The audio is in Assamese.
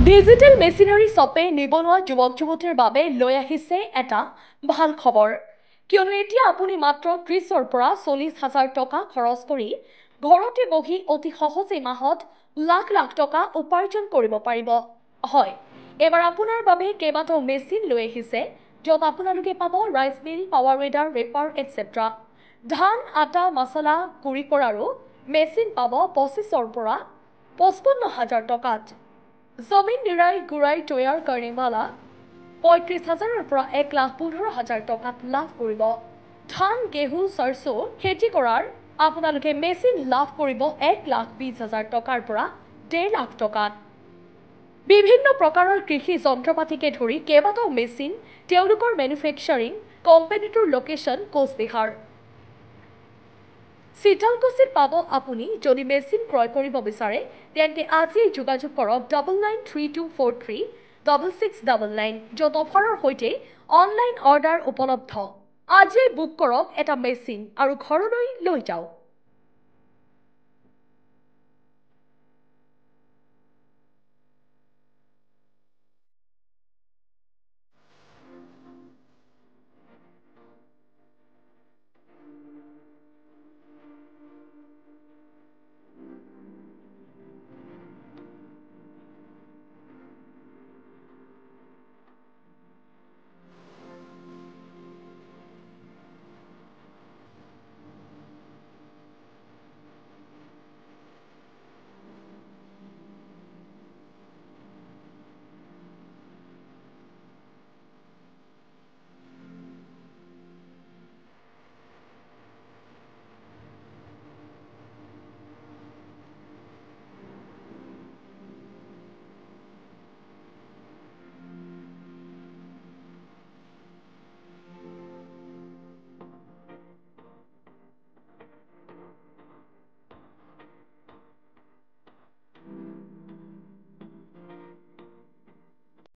ডিজিটেল মেচিনাৰী শ্বপে নিবনুৱা যুৱক যুৱতীৰ বাবে লৈ আহিছে এটা ভাল খবৰ, কিয়নো এতিয়া আপুনি মাত্ৰ 30ৰ পৰা 40,000 টকা খৰচ কৰি ঘৰতে বহি অতি সহজে মাহত লাখ লাখ টকা উপাৰ্জন কৰিব পাৰিব। হয়, এবাৰ আপোনাৰ বাবে কেইবাটাও মেচিন লৈ আহিছে, য'ত আপোনালোকে পাব rice mill, power weeder, reaper etcetera. ধান, আটা, মছলা গুড়ি কৰাৰো মেচিন পাব 25ৰ পৰা 55,000 টকাত। জমিন নিৰাই গুড়াই তৈয়াৰ কৰণেৱালা 35,000ৰ পৰা 1,15,000 টকাত লাভ কৰিব। ধান, গেহু, সৰচো খেতি কৰাৰ আপোনালোকে মেচিন লাভ কৰিব 1,20,000 টকাৰ পৰা 1.5 লাখ টকাত। বিভিন্ন প্ৰকাৰৰ কৃষি যন্ত্ৰপাতিকে ধৰি কেইবাটাও মেচিন তেওঁলোকৰ মেনুফেকচাৰিং কোম্পানীটোৰ লোকেশ্যন কোচবিহাৰ। শীতলকুছিত পাব আপুনি। যদি মেচিন ক্ৰয় কৰিব বিচাৰে তেন্তে আজিয়েই যোগাযোগ কৰক 9932436699, য'ত অফাৰৰ সৈতে অনলাইন অৰ্ডাৰ উপলব্ধ। আজিয়েই বুক কৰক এটা মেচিন আৰু ঘৰলৈ লৈ যাওক।